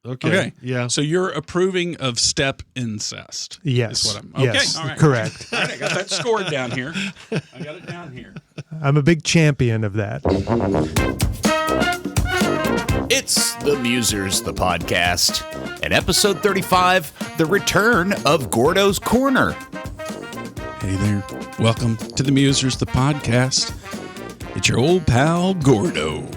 Okay. Yeah. So you're approving of step incest. Yes. Is what I'm, Yes. Okay. All right. Correct. All right. I got that scored down here. I got it down here. I'm a big champion of that. It's the Musers, the podcast. And episode 35, the return of Gordo's Corner. Hey there. Welcome to the Musers, the podcast. It's your old pal, Gordo.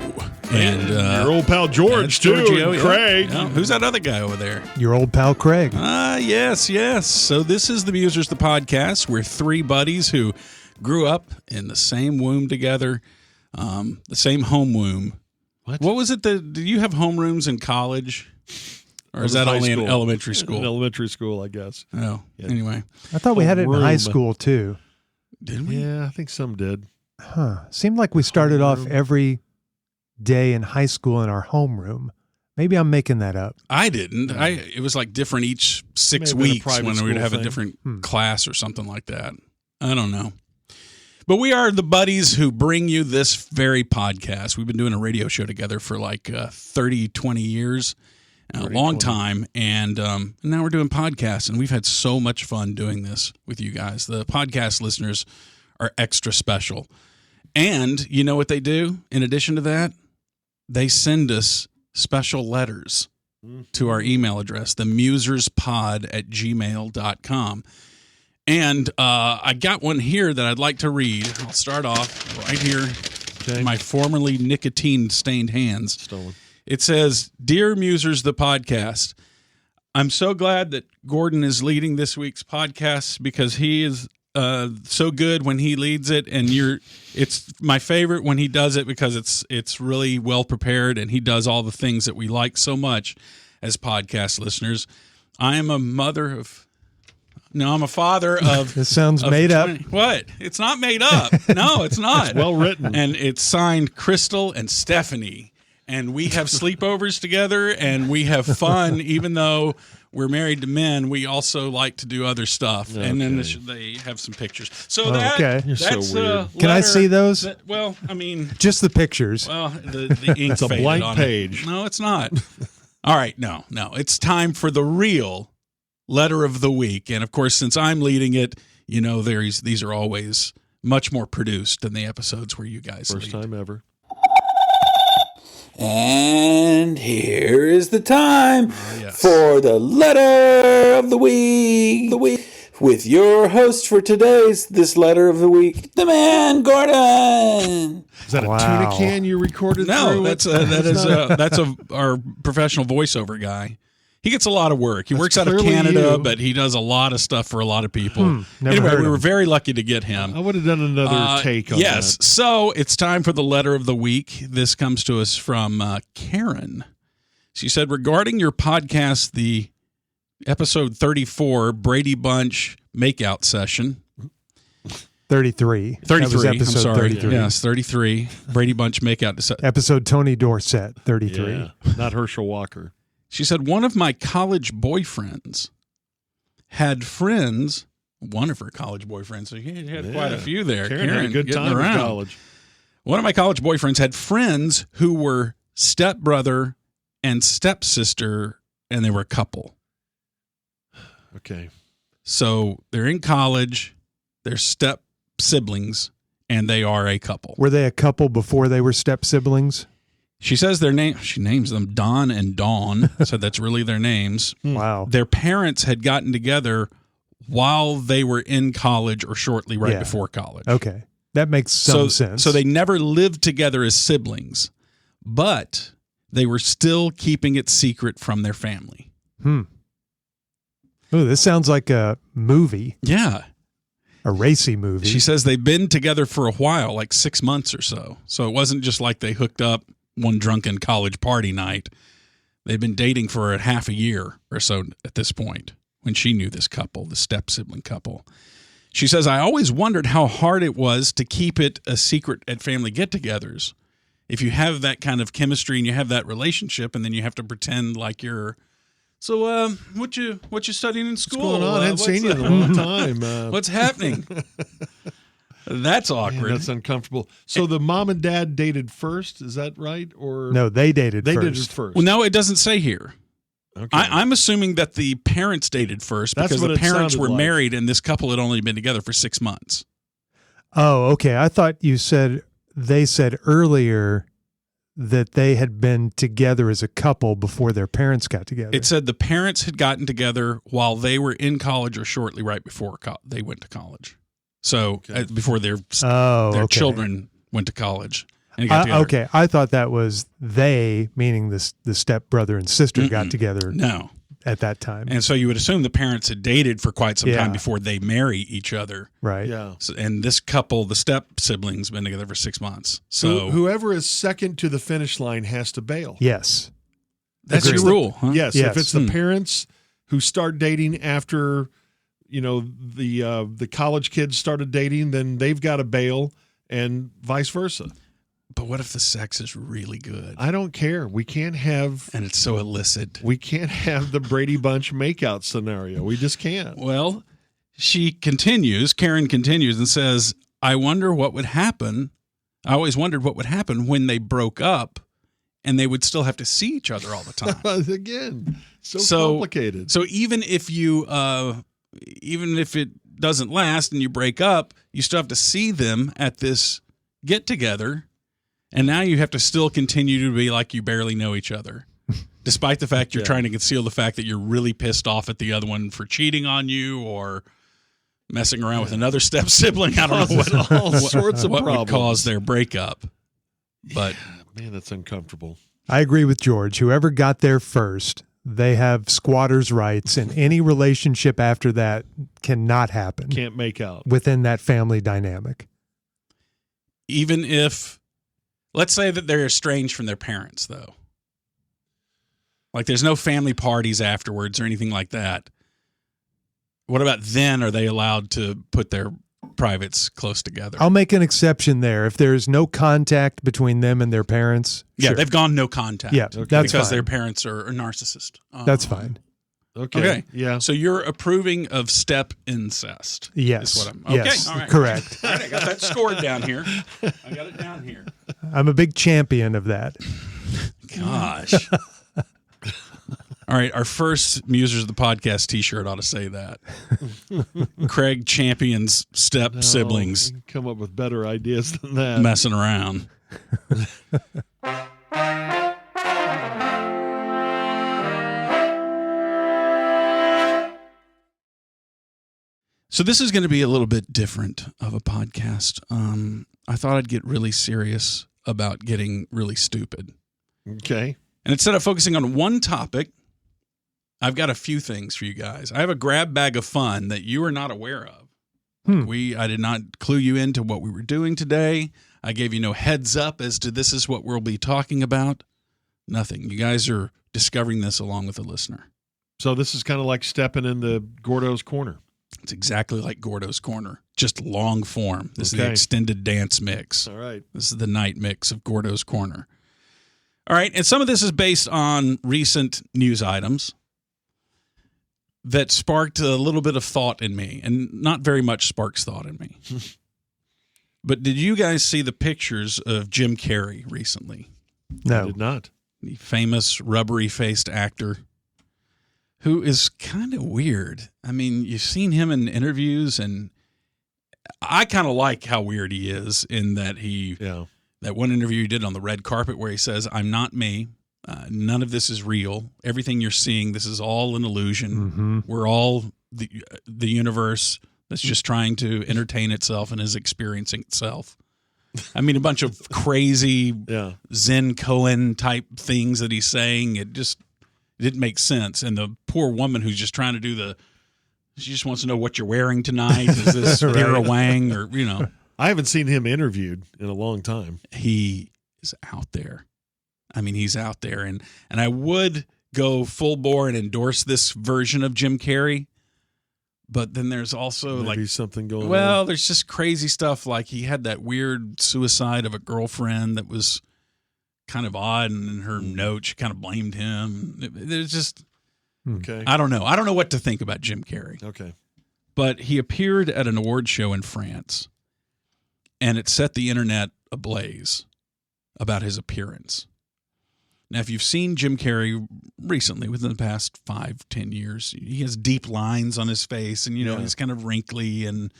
And your old pal George, too, Giorgio, and Craig. Yeah. Who's that other guy over there? Your old pal Craig. Yes. So this is the Musers, the podcast. We're three buddies who grew up in the same womb together, the same home womb. What was it? Did you have homerooms in college? Or is that only in elementary school? In elementary school, I guess. Oh, yeah. Anyway. I thought we had it in high school, too. Did we? Yeah, I think some did. Seemed like we started off every day in high school in our homeroom. Maybe I'm making that up. I didn't. It was like different each 6 weeks when we would have a different class or something like that. I don't know. But we are the buddies who bring you this very podcast. We've been doing a radio show together for like 30, 20 years, a long time. And now we're doing podcasts, and we've had so much fun doing this with you guys. The podcast listeners are extra special. And you know what they do in addition to that? They send us special letters to our email address, themuserspod@gmail.com. And I got one here that I'd like to read. I'll start off right here. Okay. My formerly nicotine-stained hands. Stolen. It says, Dear Musers, the podcast, I'm so glad that Gordon is leading this week's podcast because he is so good when he leads it, and it's my favorite when he does it because it's really well prepared, and he does all the things that we like so much as podcast listeners. I'm a father of... This sounds made up. What? It's not made up. No, it's not. It's well written. And it's signed Crystal and Stephanie. And we have sleepovers together, and we have fun, even though we're married to men. We also like to do other stuff. Okay. And then they have some pictures. So that's so weird. Can I see those? Just the pictures. Well, the ink it's a blank on page. It. No, it's not. All right, no. It's time for the real letter of the week. And of course, since I'm leading it, these are always much more produced than the episodes where you guys First time ever. And here is the time for the letter of the week. With your host for this letter of the week, the man Gordon. Is that a tuna can you recorded? No, that's our professional voiceover guy. He gets a lot of work. He works out of Canada, but he does a lot of stuff for a lot of people. Anyway, we were very lucky to get him. I would have done another take on that. Yes. So it's time for the letter of the week. This comes to us from Karen. She said, regarding your podcast, the episode 34, Brady Bunch Makeout Session. 33. 33. That was episode I'm sorry. 33. Yes, 33. Brady Bunch Makeout Session. Episode Tony Dorsett, 33. Yeah, not Herschel Walker. She said, one of my college boyfriends had friends, one of her college boyfriends, so she had quite a few there. Karen had a good time in college. One of my college boyfriends had friends who were stepbrother and stepsister, and they were a couple. Okay. So they're in college, they're step siblings, and they are a couple. Were they a couple before they were step siblings? She says their name. She names them Don and Dawn, so that's really their names. Wow. Their parents had gotten together while they were in college or shortly before college. Okay. That makes some sense. So they never lived together as siblings, but they were still keeping it secret from their family. Oh, this sounds like a movie. Yeah. A racy movie. She says they've been together for a while, like 6 months or so. So it wasn't just like they hooked up one drunken college party night. They've been dating for half a year or so at this point when she knew this couple, the step-sibling couple. She says, I always wondered how hard it was to keep it a secret at family get-togethers. If you have that kind of chemistry and you have that relationship and then you have to pretend like you're, so what you studying in school? What's going on? I haven't seen you in a long time. What's happening? That's awkward. Man, that's uncomfortable. So the mom and dad dated first, is that right? Or no, they dated first. first. They dated first. Well, no, it doesn't say here. Okay. I'm assuming that the parents dated first because the parents were married and this couple had only been together for 6 months. Oh, okay. I thought they said earlier that they had been together as a couple before their parents got together. It said the parents had gotten together while they were in college or shortly right before they went to college. So before their children went to college. And got together. Okay. I thought that was they, meaning the stepbrother and sister got together. No. At that time. And so you would assume the parents had dated for quite some time before they marry each other. Right. Yeah. So, and this couple, the step siblings, been together for 6 months. So whoever is second to the finish line has to bail. Yes. That's your rule, huh? Yes. If it's the parents who start dating after, the college kids started dating, then they've got to bail, and vice versa. But what if the sex is really good? I don't care. We can't have... And it's so illicit. We can't have the Brady Bunch makeout scenario. We just can't. Well, Karen continues and says, I wonder what would happen. I always wondered what would happen when they broke up and they would still have to see each other all the time. Again, so complicated. So even if it doesn't last and you break up, you still have to see them at this get-together. And now you have to still continue to be like you barely know each other, despite the fact you're trying to conceal the fact that you're really pissed off at the other one for cheating on you or messing around with another step sibling. I don't know all sorts of what problems would cause their breakup. But man, that's uncomfortable. I agree with George. Whoever got there first, they have squatters' rights, and any relationship after that cannot happen. Can't make out within that family dynamic. Even if... Let's say that they're estranged from their parents, though. Like there's no family parties afterwards or anything like that. What about then? Are they allowed to put their privates close together? I'll make an exception there. If there is no contact between them and their parents. Yeah, sure. They've gone no contact. Yeah, that's because fine. their parents are narcissists. That's fine. Okay. Yeah. So you're approving of step incest. Yes. Is what I'm, yes. All right. Correct. All right. I got that scored down here. I got it down here. I'm a big champion of that. Gosh. All right. Our first Musers of the Podcast t-shirt ought to say that. Craig champions step siblings. Come up with better ideas than that. Messing around. So this is going to be a little bit different of a podcast. I thought I'd get really serious about getting really stupid. Okay. And instead of focusing on one topic, I've got a few things for you guys. I have a grab bag of fun that you are not aware of. I did not clue you into what we were doing today. I gave you no heads up as to this is what we'll be talking about. Nothing. You guys are discovering this along with the listener. So this is kind of like stepping into Gordo's corner. It's exactly like Gordo's Corner, just long form. This is the extended dance mix. All right. This is the night mix of Gordo's Corner. All right, and some of this is based on recent news items that sparked a little bit of thought in me, and not very much sparks thought in me. But did you guys see the pictures of Jim Carrey recently? No. I did not. The famous rubbery-faced actor who is kind of weird. I mean, you've seen him in interviews, and I kind of like how weird he is in that that one interview he did on the red carpet where he says, I'm not me. None of this is real. Everything you're seeing, this is all an illusion. Mm-hmm. We're all the universe that's just trying to entertain itself and is experiencing itself. I mean, a bunch of crazy Zen koan type things that he's saying. It didn't make sense. And the poor woman who's just trying to she just wants to know what you're wearing tonight. Is this Vera Wang or, I haven't seen him interviewed in a long time. He is out there. I mean, he's out there. And I would go full bore and endorse this version of Jim Carrey. But then there's also maybe something going on. Well, there's just crazy stuff. Like he had that weird suicide of a girlfriend that was kind of odd, and in her note she kind of blamed him. There's just I don't know what to think about Jim Carrey. Okay. But he appeared at an award show in France, and it set the internet ablaze about his appearance. Now, if you've seen Jim Carrey recently, within the past 5-10 years, he has deep lines on his face, and he's kind of wrinkly, and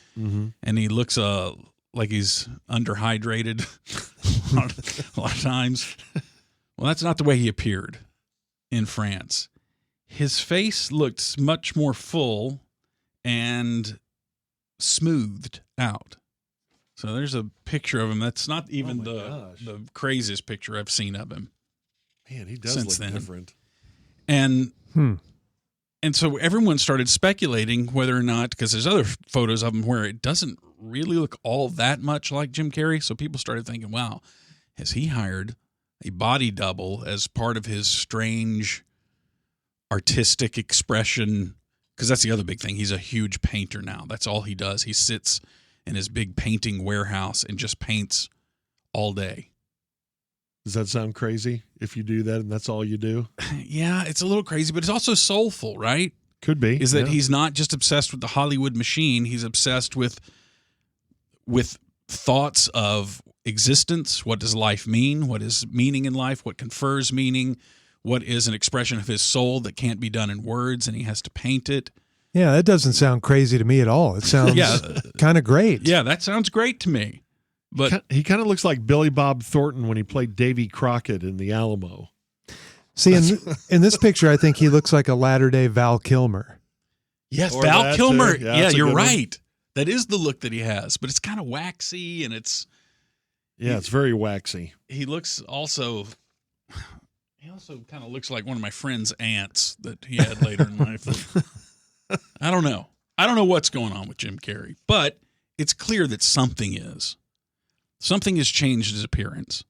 he looks like he's underhydrated a lot of times. Well, that's not the way he appeared in France. His face looked much more full and smoothed out. So there's a picture of him. That's not even the craziest picture I've seen of him. Man, he does look different. And so everyone started speculating whether or not, because there's other photos of him where it doesn't really look all that much like Jim Carrey. So people started thinking, wow, has he hired a body double as part of his strange artistic expression? Because that's the other big thing. He's a huge painter now. That's all he does. He sits in his big painting warehouse and just paints all day. Does that sound crazy if you do that and that's all you do? Yeah, it's a little crazy, but it's also soulful, right? Could be. Is that he's not just obsessed with the Hollywood machine. He's obsessed with thoughts of existence. What does life mean? What is meaning in life? What confers meaning? What is an expression of his soul that can't be done in words, and he has to paint it? Yeah, that doesn't sound crazy to me at all. It sounds kind of great. Yeah, that sounds great to me. But he kind of looks like Billy Bob Thornton when he played Davy Crockett in The Alamo. See, in this picture, I think he looks like a latter-day Val Kilmer. Yes, Or Val that, Kilmer. too. Yeah, that's a you're good one. right. That is the look that he has, but it's kind of waxy, and it's very waxy. he also kind of looks like one of my friend's aunts that he had later in life. I don't know. I don't know what's going on with Jim Carrey, but it's clear that something has changed his appearance.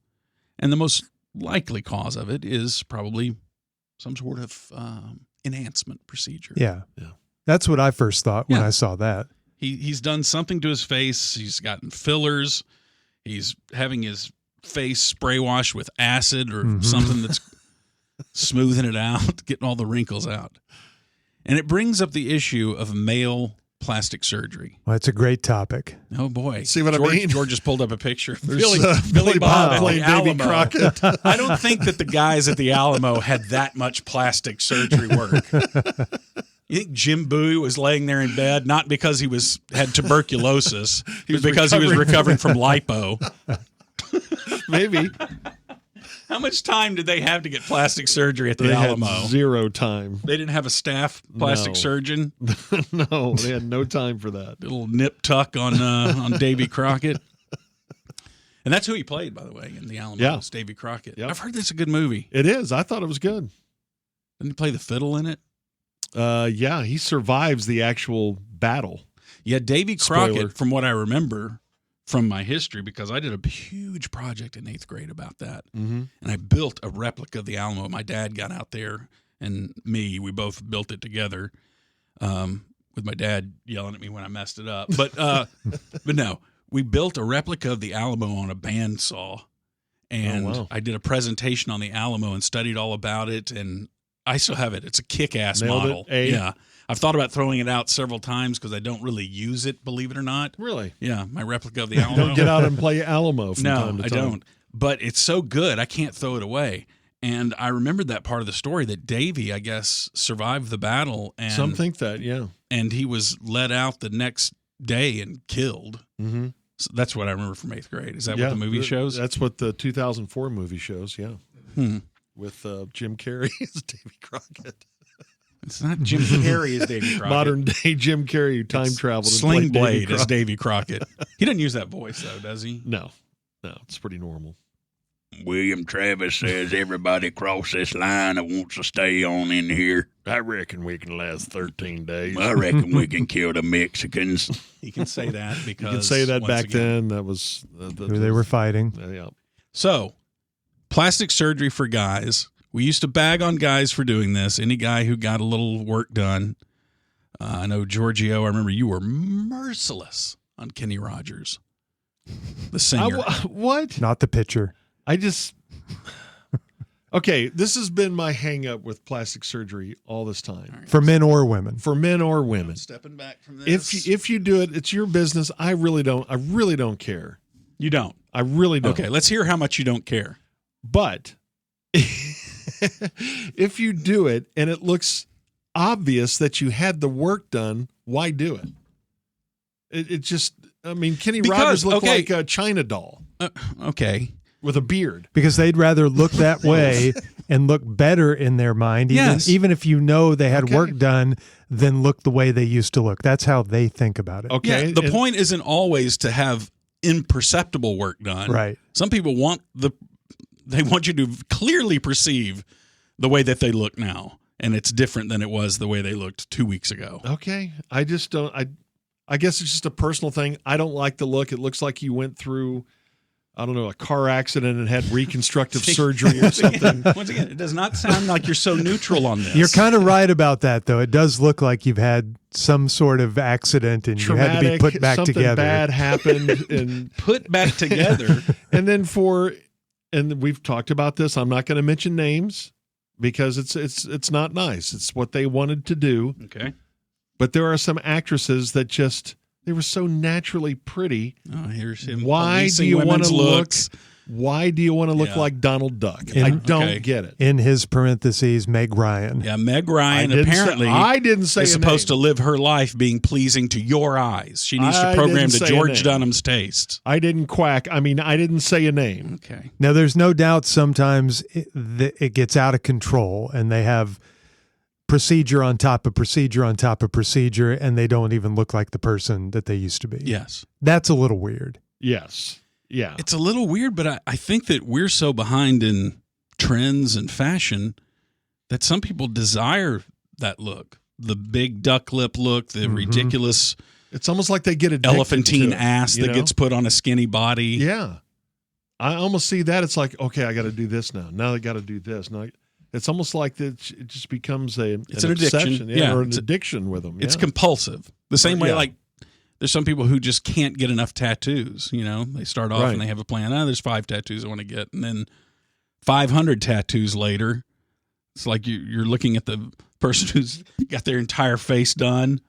And the most likely cause of it is probably some sort of enhancement procedure. Yeah. That's what I first thought when Yeah. I saw that. He's done something to his face. He's gotten fillers. He's having his face spray washed with acid or something that's smoothing it out, getting all the wrinkles out. And it brings up the issue of male plastic surgery. Well, it's a great topic. Oh, boy. See what I mean? George just pulled up a picture. There's, Billy Bob at playing the Davy Alamo. Crockett. I don't think that the guys at the Alamo had that much plastic surgery work. You think Jim Bowie was laying there in bed, not because he had tuberculosis, but because he was recovering from lipo. Maybe. How much time did they have to get plastic surgery at the They Alamo? had zero time. They didn't have a staff plastic No. surgeon. No, they had no time for that. Little nip tuck on Davy Crockett. And that's who he played, by the way, in the Alamo. Yeah. Was Davy Crockett. Yep. I've heard that's a good movie. It is. I thought it was good. Didn't he play the fiddle in it? Yeah, he survives the actual battle. Yeah, Davy Crockett, Spoiler. from what I remember from my history, because I did a huge project in 8th grade about that. Mm-hmm. And I built a replica of the Alamo. My dad got out there, and we both built it together, with my dad yelling at me when I messed it up. But no, we built a replica of the Alamo on a bandsaw. And wow. I did a presentation on the Alamo and studied all about it, and I still have it. It's a kick-ass Nailed model. it. Yeah. I've thought about throwing it out several times because I don't really use it, believe it or not. Really? Yeah, my replica of the Alamo. Don't get out and play Alamo from No, time to I time. don't. But it's so good, I can't throw it away. And I remembered that part of the story that Davy, I guess, survived the battle. And Some think that, yeah. and he was let out the next day and killed. Mm-hmm. So that's what I remember from 8th grade. Is that what the movie shows? That's what the 2004 movie shows, yeah. With Jim Carrey as Davy Crockett. It's not Jim Carrey as Davy Crockett. Modern day Jim Carrey who time traveled. and Sling played Davy Blade as Crockett. Davy Crockett. He doesn't use that voice, though, does he? No, it's pretty normal. William Travis says everybody cross this line that wants to stay on in here. I reckon we can last 13 days. I reckon we can kill the Mexicans. He can say that because You could say that once back again- then. That was Who they were fighting. Yeah. So, plastic surgery for guys. We used to bag on guys for doing this. Any guy who got a little work done. I know, Giorgio, I remember you were merciless on Kenny Rogers, the singer. What? Not the pitcher. I just. Okay, this has been my hang up with plastic surgery all this time. For men or women. For men or women. Stepping back from this. If you do it, it's your business. I really don't care. You don't. I really don't. Okay, let's hear how much you don't care. But if you do it and it looks obvious that you had the work done, why do it? It just, I mean, Kenny Rogers looked like a China doll. Okay. With a beard. Because they'd rather look that way and look better in their mind, even if you know they had work done, than look the way they used to look. That's how they think about it. Okay. Yeah, the point isn't always to have imperceptible work done. Right. Some people want you to clearly perceive the way that they look now, and it's different than it was the way they looked 2 weeks ago. Okay. I just don't, I guess it's just a personal thing. I don't like the look. It looks like you went through, I don't know, a car accident and had reconstructive surgery or something. Once again, it does not sound like you're so neutral on this. You're kind of right about that, though. It does look like you've had some sort of accident and traumatic, you had to be put back something together. Bad happened and put back together. And then and we've talked about this. I'm not going to mention names because it's not nice. It's what they wanted to do. Okay. But there are some actresses that just, they were so naturally pretty. Oh, here's him. Why do you want to look? Why do you want to look like Donald Duck? I don't get it. In his parentheses, Meg Ryan. Yeah, Meg Ryan apparently I didn't say is supposed to live her life being pleasing to your eyes. She needs to program to George Dunham's taste. I didn't quack. I mean, I didn't say a name. Okay. Now, there's no doubt sometimes it gets out of control and they have procedure on top of procedure on top of procedure, and they don't even look like the person that they used to be. Yes. That's a little weird. Yes. Yeah. It's a little weird, but I think that we're so behind in trends and fashion that some people desire that look. The big duck lip look, the ridiculous. It's almost like they get addicted elephantine to it, ass that gets put on a skinny body. Yeah. I almost see that. It's like, okay, I got to do this now. Now I got to do this. Now it's almost like it just becomes an addiction. Yeah, or an addiction with them. It's compulsive. The same way, like, there's some people who just can't get enough tattoos. You know, they start off and they have a plan. Oh, there's 5 tattoos I want to get. And then 500 tattoos later, it's like you're looking at the person who's got their entire face done.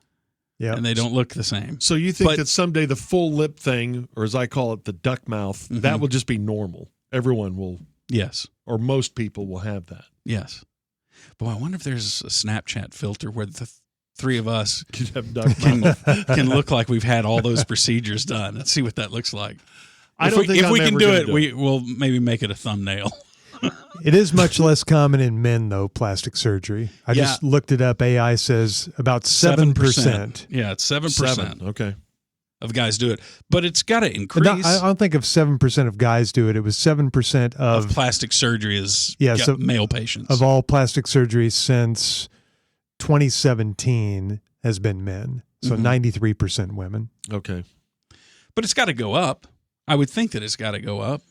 Yeah. And they don't look the same. So you think that someday the full lip thing, or as I call it, the duck mouth, that will just be normal? Everyone will. Yes. Or most people will have that. Yes. But I wonder if there's a Snapchat filter where the three of us can look like we've had all those procedures done. Let's see what that looks like. If we can do it, we'll maybe make it a thumbnail. It is much less common in men, though, plastic surgery. I just looked it up. AI says about 7%. Yeah, it's 7%. Okay. Of guys do it. But it's got to increase. No, I don't think of 7% of guys do it. It was 7% of plastic surgery is male patients. Of all plastic surgery since 2017 has been men. So 93% women. Okay. But it's got to go up. I would think that it's got to go up.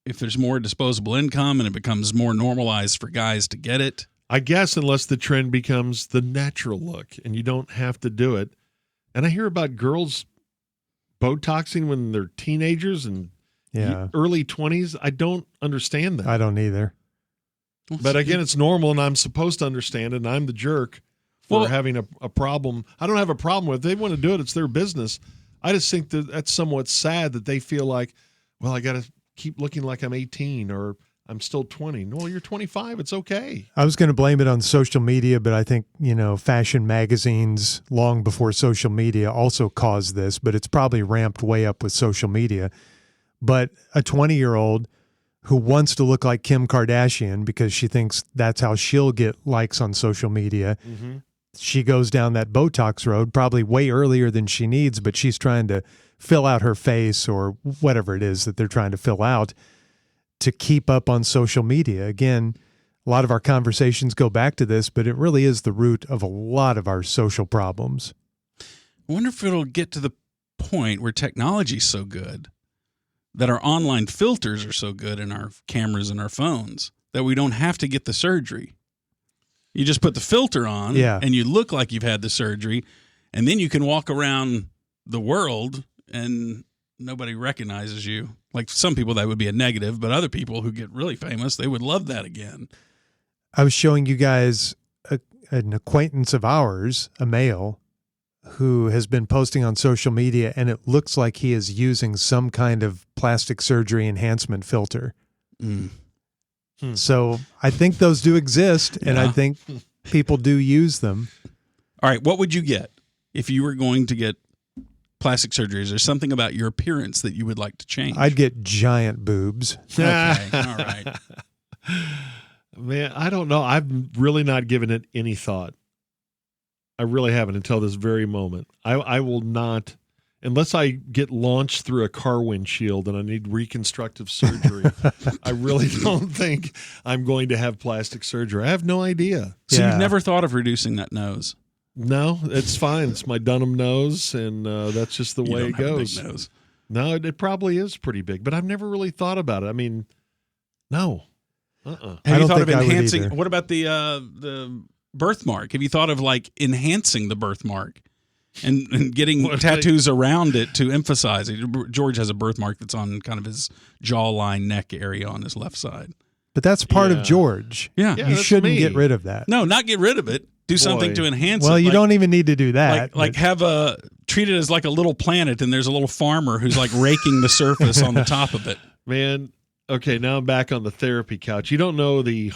If there's more disposable income and it becomes more normalized for guys to get it. I guess unless the trend becomes the natural look and you don't have to do it. And I hear about girls Botoxing when they're teenagers and early 20s. I don't understand that. I don't either. But again, it's normal and I'm supposed to understand it, and I'm the jerk for having a problem. I don't have a problem with it. If they want to do it, it's their business. I just think that that's somewhat sad that they feel like, well, I got to keep looking like I'm 18 or I'm still 20. No, you're 25. It's okay. I was going to blame it on social media, but I think, fashion magazines long before social media also caused this, but it's probably ramped way up with social media. But a 20-year-old who wants to look like Kim Kardashian because she thinks that's how she'll get likes on social media, she goes down that Botox road probably way earlier than she needs, but she's trying to fill out her face or whatever it is that they're trying to fill out to keep up on social media. Again, a lot of our conversations go back to this, but it really is the root of a lot of our social problems. I wonder if it'll get to the point where technology's so good that our online filters are so good in our cameras and our phones that we don't have to get the surgery. You just put the filter on and you look like you've had the surgery, and then you can walk around the world and nobody recognizes you. Like some people, that would be a negative, but other people who get really famous, they would love that again. I was showing you guys an acquaintance of ours, a male, who has been posting on social media, and it looks like he is using some kind of plastic surgery enhancement filter. So I think those do exist, and I think people do use them. All right, what would you get if you were going to get plastic surgery? Is there something about your appearance that you would like to change? I'd get giant boobs. Okay, all right. Man, I don't know. I've really not given it any thought. I really haven't until this very moment. I will not, unless I get launched through a car windshield and I need reconstructive surgery. I really don't think I'm going to have plastic surgery. I have no idea. So you've never thought of reducing that nose? No, it's fine. It's my Dunham nose, and that's just the way it goes. Have a big nose. No, it probably is pretty big, but I've never really thought about it. I mean, no. Have you thought of enhancing? What about the birthmark? Have you thought of like enhancing the birthmark and getting tattoos around it to emphasize it? George has a birthmark that's on kind of his jawline, neck area on his left side. But that's part of George. Yeah, you shouldn't get rid of that. No, not get rid of it. Do something to enhance it. Well, you don't even need to do that. Like treat it as like a little planet, and there's a little farmer who's like raking the surface on the top of it. Man, okay, now I'm back on the therapy couch. You don't know the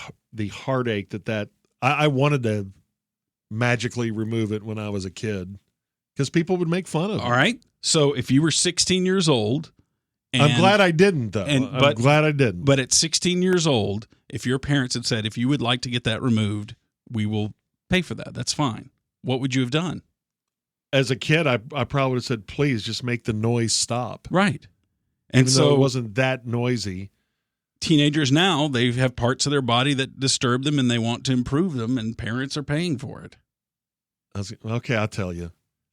heartache that I wanted to magically remove it when I was a kid because people would make fun of it. All right. So if you were 16 years old. I'm glad I didn't, though. I'm glad I didn't. But at 16 years old, if your parents had said, if you would like to get that removed, we will pay for that. That's fine. What would you have done? As a kid, I probably would have said, please just make the noise stop. Right. And Even though it wasn't that noisy. Teenagers now, they have parts of their body that disturb them and they want to improve them, and parents are paying for it. Okay, I'll tell you.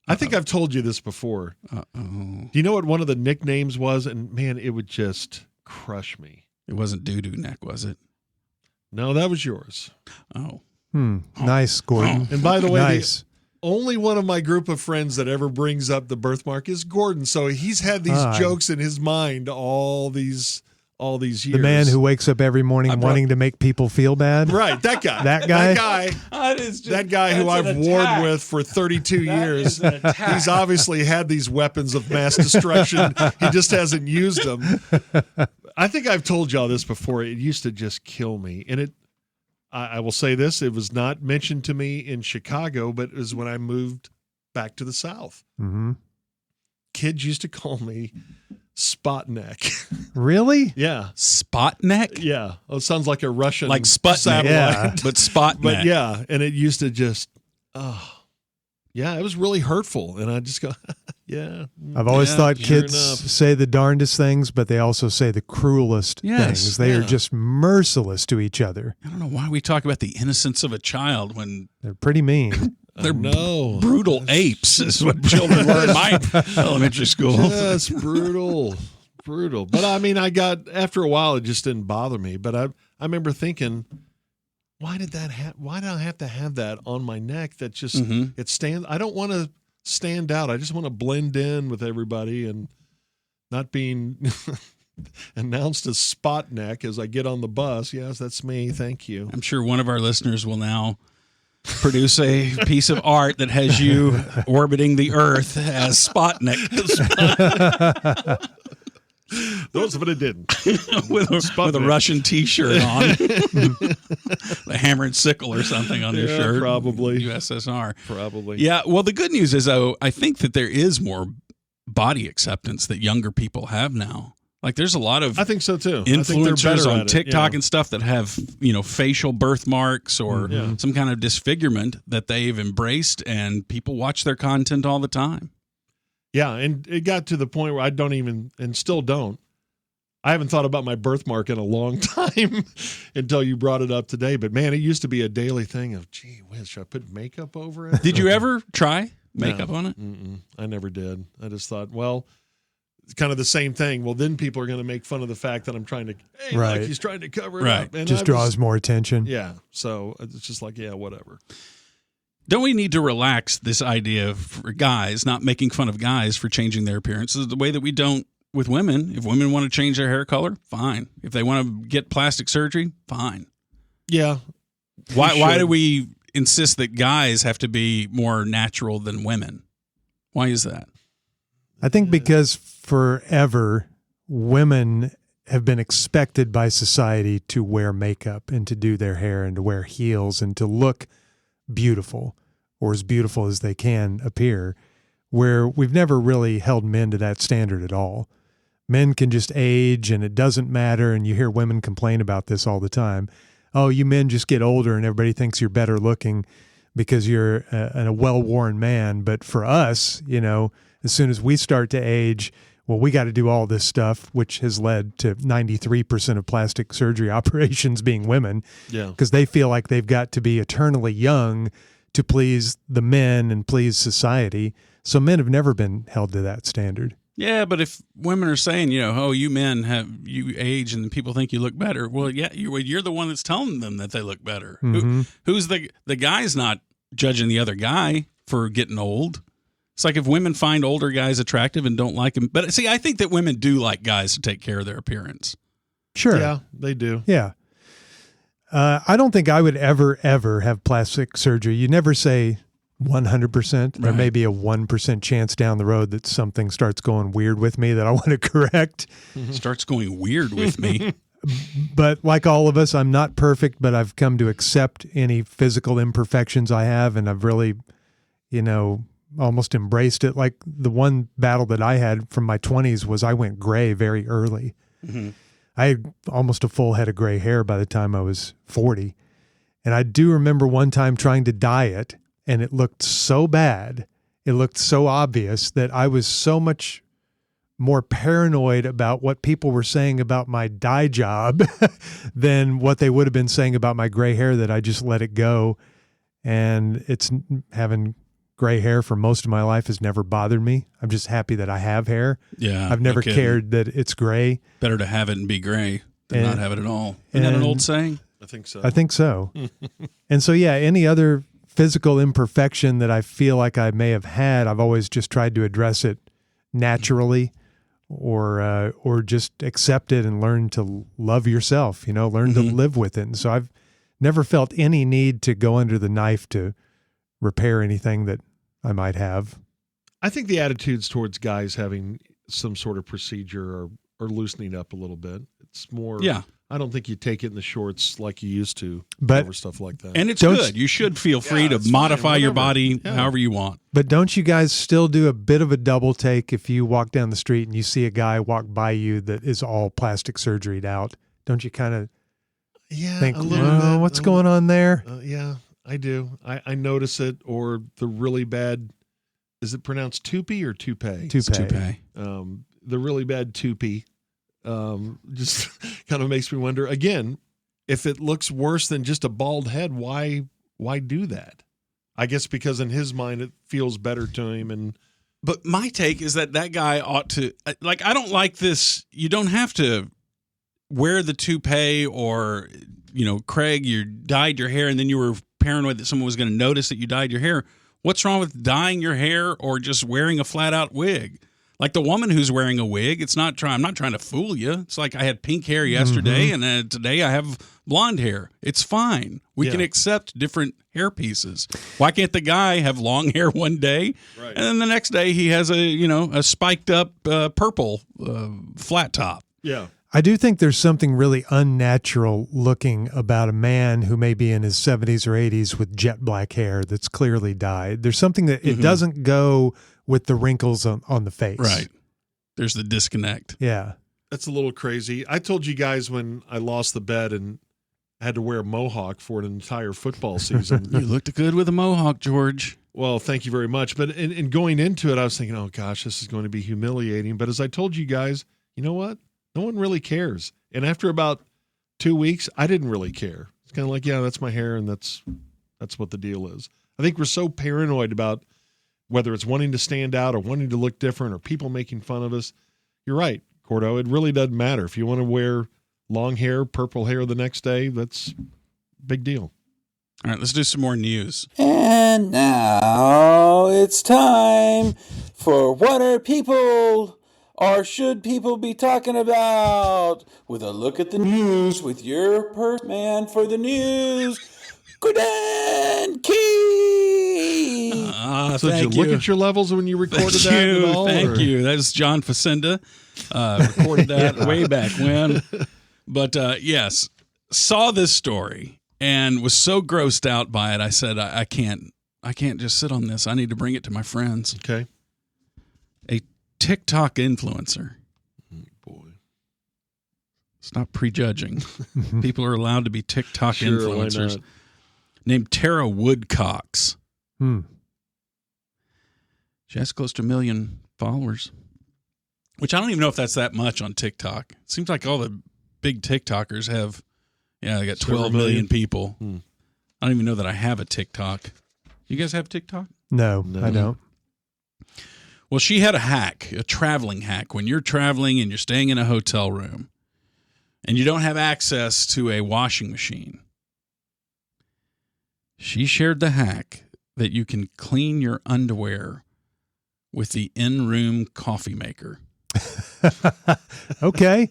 I think I've told you this before. Uh-oh. Do you know what one of the nicknames was? And man, it would just crush me. It wasn't doo-doo neck, was it? No, that was yours. Oh. Nice, Gordon. And by the way, nice. Only one of my group of friends that ever brings up the birthmark is Gordon. So he's had these jokes in his mind all these years. The man who wakes up every morning wanting to make people feel bad. Right, that guy. That guy. That guy who I've warred with for 32 years. He's obviously had these weapons of mass destruction. He just hasn't used them. I think I've told y'all this before. It used to just kill me. And I will say this, it was not mentioned to me in Chicago, but it was when I moved back to the South. Mm-hmm. Kids used to call me Spot Neck. Really? Yeah. Spot Neck? Yeah. Oh, it sounds like a Russian like Sputnik, satellite. but Spot Neck. But yeah, and it used to just, yeah, it was really hurtful. And I just go, yeah. I've always thought kids say the darndest things, but they also say the cruelest things. They are just merciless to each other. I don't know why we talk about the innocence of a child when they're pretty mean. They're brutal apes, is what children learn in my elementary school. Yes, brutal. But I mean, after a while, it just didn't bother me. But I remember thinking, why did I have to have that on my neck? That just, it stands. I don't want to stand out. I just want to blend in with everybody and not being announced as Spot Neck as I get on the bus. Yes, that's me. Thank you. I'm sure one of our listeners will now produce a piece of art that has you orbiting the Earth as Sputnik. Those of it didn't. with a Russian T-shirt on. The hammer and sickle or something on your shirt. Probably. USSR. Probably. Yeah, well, the good news is, though, I think that there is more body acceptance that younger people have now. Like, there's a lot of I think so too. Influencers on TikTok and stuff that have, facial birthmarks or some kind of disfigurement that they've embraced, and people watch their content all the time. Yeah, and it got to the point where I don't even, and still don't. I haven't thought about my birthmark in a long time until you brought it up today. But man, it used to be a daily thing of, gee whiz, should I put makeup over it? Did you ever try makeup on it? I never did. I just thought, well, it's kind of the same thing. Well, then people are going to make fun of the fact that I'm trying to, like he's trying to cover it up. And just draws more attention. Yeah. So it's just like, yeah, whatever. Don't we need to relax this idea for guys, not making fun of guys for changing their appearances the way that we don't with women? If women want to change their hair color, fine. If they want to get plastic surgery, fine. Yeah. Why do we insist that guys have to be more natural than women? Why is that? I think because forever women have been expected by society to wear makeup and to do their hair and to wear heels and to look beautiful, or as beautiful as they can appear, where we've never really held men to that standard at all. Men can just age and it doesn't matter, and you hear women complain about this all the time. Oh, you men just get older and everybody thinks you're better looking because you're a well-worn man. But for us, as soon as we start to age, well, we got to do all this stuff, which has led to 93% of plastic surgery operations being women, because they feel like they've got to be eternally young to please the men and please society. So men have never been held to that standard. Yeah, but if women are saying, you men you age and people think you look better, well, yeah, you're the one that's telling them that they look better. Mm-hmm. Who's the guy's not judging the other guy for getting old. It's like if women find older guys attractive and don't like them. But see, I think that women do like guys to take care of their appearance. Sure. Yeah, they do. Yeah. I don't think I would ever have plastic surgery. You never say 100%. There may be a 1% chance down the road that something starts going weird with me that I want to correct. Starts going weird with me. But like all of us, I'm not perfect, but I've come to accept any physical imperfections I have, and I've really, almost embraced it. Like the one battle that I had from my 20s was I went gray very early. Mm-hmm. I had almost a full head of gray hair by the time I was 40. And I do remember one time trying to dye it, and it looked so bad. It looked so obvious that I was so much more paranoid about what people were saying about my dye job than what they would have been saying about my gray hair, that I just let it go. And having gray hair for most of my life has never bothered me. I'm just happy that I have hair. Yeah. I've never cared that it's gray. Better to have it and be gray than not have it at all. Isn't that an old saying? I think so. I think so. And so, yeah, any other physical imperfection that I feel like I may have had, I've always just tried to address it naturally, or just accept it and learn to love yourself, learn to live with it. And so I've never felt any need to go under the knife to repair anything that I might have. I think the attitudes towards guys having some sort of procedure are loosening up a little bit. It's more, I don't think you take it in the shorts like you used to over stuff like that. And it's good. You should feel free to modify your body however you want. But don't you guys still do a bit of a double take if you walk down the street and you see a guy walk by you that is all plastic surgery'd out? Don't you kind of think, what's going on there? Yeah, I do. I notice it, or the really bad, is it pronounced toupee or toupee? Toupee. The really bad toupee just kind of makes me wonder, again, if it looks worse than just a bald head, why do that? I guess because in his mind it feels better to him. But my take is that guy ought to, like, I don't like this. You don't have to wear the toupee, or, Craig, you dyed your hair and then you were paranoid that someone was going to notice that you dyed your hair. What's wrong with dyeing your hair or just wearing a flat out wig? Like the woman who's wearing a wig, I'm not trying to fool you. It's like I had pink hair yesterday and today I have blonde hair. It's fine. We can accept different hair pieces. Why can't the guy have long hair one day, and then the next day he has a spiked up purple flat top? Yeah. I do think there's something really unnatural looking about a man who may be in his 70s or 80s with jet black hair that's clearly dyed. There's something that it doesn't go with the wrinkles on the face. Right. There's the disconnect. Yeah. That's a little crazy. I told you guys when I lost the bet and had to wear a mohawk for an entire football season. You looked good with a mohawk, George. Well, thank you very much. But in going into it, I was thinking, oh, gosh, this is going to be humiliating. But as I told you guys, you know what? No one really cares. And after about 2 weeks, I didn't really care. It's kind of like, yeah, that's my hair, and that's what the deal is. I think we're so paranoid about whether it's wanting to stand out or wanting to look different or people making fun of us. You're right, Gordo. It really doesn't matter. If you want to wear long hair, purple hair the next day, that's a big deal. All right, let's do some more news. And now it's time for What Are People or Should People Be Talking About? With a look at the news with your man for the news, Gordon Key. So thank did you look at your levels when you recorded Thank that you, at all? Thank you. That was John Facenda. Recorded that way back when. But yes, saw this story and was so grossed out by it. I said, I can't just sit on this. I need to bring it to my friends. Okay. A TikTok influencer. Boy. Stop prejudging. People are allowed to be TikTok Sure, influencers. Named Tara Woodcox. She has close to 1 million followers, which I don't even know if that's that much on TikTok. It seems like all the big TikTokers have, they got 12 million people. I don't even know that I have a TikTok. You guys have TikTok? No, I don't. Well, she had a hack, a traveling hack. When you're traveling and you're staying in a hotel room and you don't have access to a washing machine, she shared the hack that you can clean your underwear with the in-room coffee maker. Okay.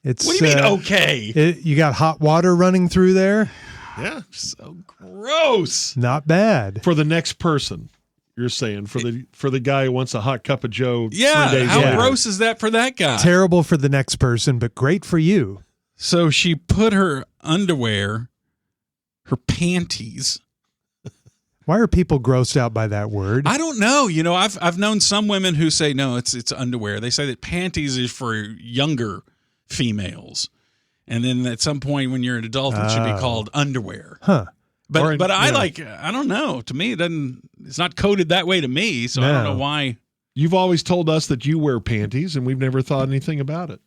What do you mean, okay? You got hot water running through there? Yeah. So gross. Not bad. For the next person, you're saying, for the guy who wants a hot cup of Joe 3 days how later. gross is that for that guy? Terrible for the next person, but great for you. So she put her underwear, her panties. Why are people grossed out by that word? I don't know. I've known some women who say, no, it's underwear. They say that panties is for younger females. And then at some point when you're an adult, it should be called underwear. Huh. But I don't know. To me, it's not coded that way to me. So I don't know why. You've always told us that you wear panties, and we've never thought anything about it.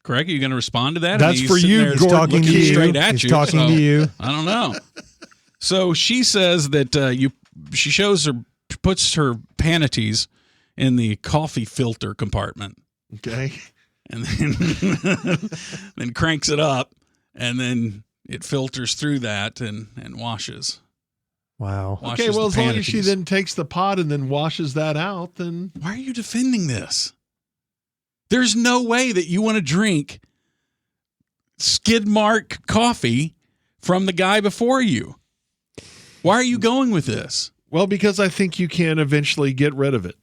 Correct? Are you going to respond to that? That's for you, He's talking to you. Straight at He's you, talking to you. I don't know. So she says that she puts her panties in the coffee filter compartment. Okay. And then cranks it up, and then it filters through that and washes. Wow. Okay, well, as long as she then takes the pot and then washes that out, then... Why are you defending this? There's no way that you want to drink skid mark coffee from the guy before you. Why are you going with this? Well, because I think you can eventually get rid of it.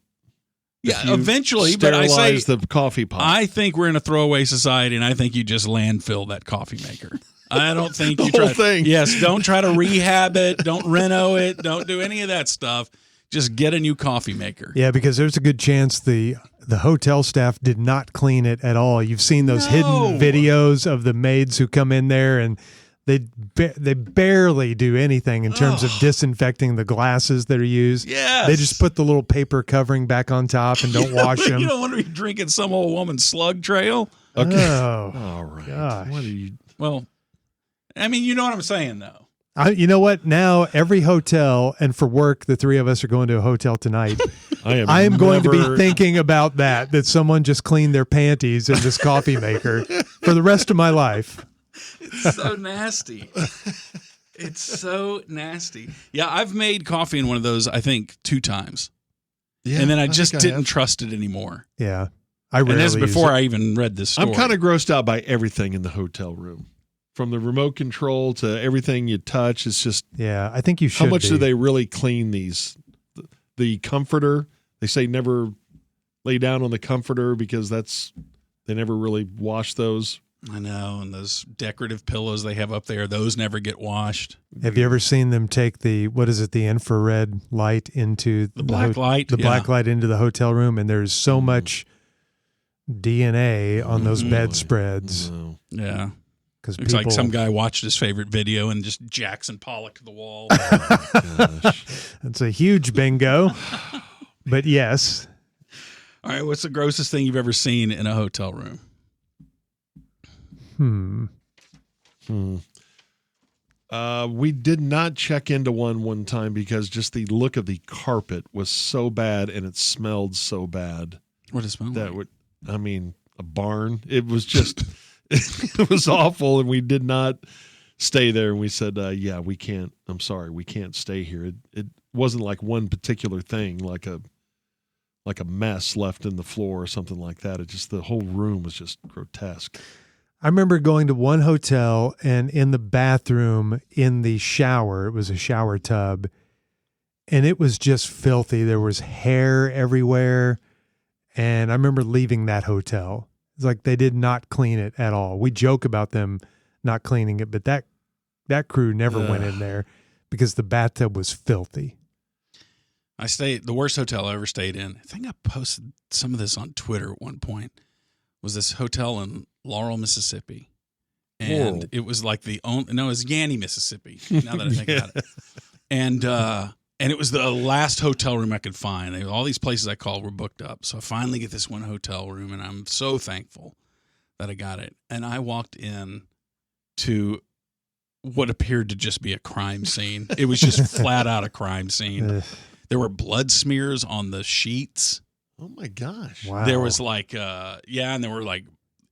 Yeah, eventually, but I say the coffee pot. I think we're in a throwaway society, and I think you just landfill that coffee maker. I don't think you whole thing. Yes, don't try to rehab it, don't reno it, don't do any of that stuff. Just get a new coffee maker. Yeah, because there's a good chance the hotel staff did not clean it at all. You've seen those hidden videos of the maids who come in there and they barely do anything in terms of disinfecting the glasses that are used. Yes. They just put the little paper covering back on top and don't wash them. You don't want to be drinking some old woman's slug trail. Okay. Oh, all right. Gosh. What are you... Well, I mean, you know what I'm saying, though. You know what? Now every hotel, and for work, the three of us are going to a hotel tonight. I am going to be thinking about that someone just cleaned their panties in this coffee maker for the rest of my life. It's so nasty. It's so nasty. Yeah, I've made coffee in one of those, I think, 2 times. Yeah, and then I just didn't trust it anymore. Yeah. And that's before I even read this story. I'm kind of grossed out by everything in the hotel room. From the remote control to everything you touch, it's just... Yeah, I think you should How much do they really clean these? The comforter, they say never lay down on the comforter because they never really wash those. I know, and those decorative pillows they have up there, those never get washed. Have you ever seen them take the infrared light into the black light? The black light into the hotel room, and there's so much DNA on those bedspreads. No. Yeah. It's like some guy watched his favorite video and just Jackson Pollock to the wall. That's a huge bingo. But yes. All right, what's the grossest thing you've ever seen in a hotel room? We did not check into one time because just the look of the carpet was so bad and it smelled so bad. What did it smell like? A barn. It was just... It was awful, and we did not stay there. And we said, "Yeah, we can't. I'm sorry, we can't stay here." It wasn't like one particular thing, like a mess left in the floor or something like that. It just the whole room was just grotesque. I remember going to one hotel, and in the bathroom, in the shower, it was a shower tub, and it was just filthy. There was hair everywhere. And I remember leaving that hotel. It's like they did not clean it at all. We joke about them not cleaning it, but that crew never went in there because the bathtub was filthy. The worst hotel I ever stayed in. I think I posted some of this on Twitter at one point. Was this hotel in Laurel, Mississippi. And it was like it was Yanny, Mississippi, now that I think about it. And it was the last hotel room I could find. All these places I called were booked up. So I finally get this one hotel room, and I'm so thankful that I got it. And I walked in to what appeared to just be a crime scene. It was just flat out a crime scene. There were blood smears on the sheets. Oh, my gosh. Wow. There was and there were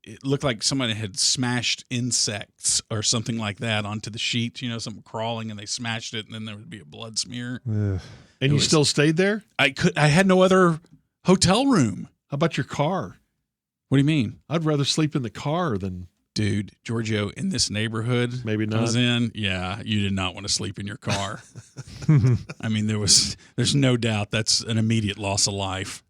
it looked like somebody had smashed insects or something like that onto the sheets, something crawling, and they smashed it, and then there would be a blood smear. And you still stayed there? I had no other hotel room. How about your car? What do you mean? I'd rather sleep in the car than... Dude, Giorgio, in this neighborhood maybe not. I was in, you did not want to sleep in your car. I mean, there's no doubt that's an immediate loss of life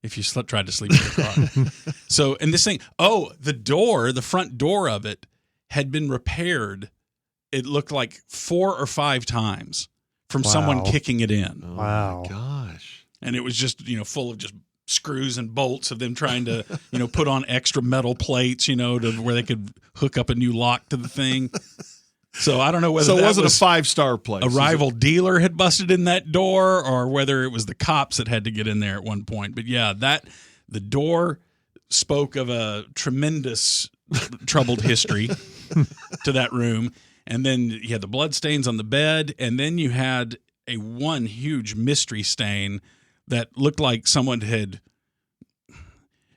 if you tried to sleep in your car. So, and this thing, the front door of it had been repaired. It looked like 4 or 5 times from someone kicking it in. Oh, wow. My gosh. And it was just, full of just screws and bolts of them trying to, put on extra metal plates, to where they could hook up a new lock to the thing. So I don't know whether so it wasn't a 5-star place. A rival dealer had busted in that door, or whether it was the cops that had to get in there at one point. But yeah, the door spoke of a tremendous troubled history to that room. And then you had the blood stains on the bed, and then you had one huge mystery stain that looked like someone had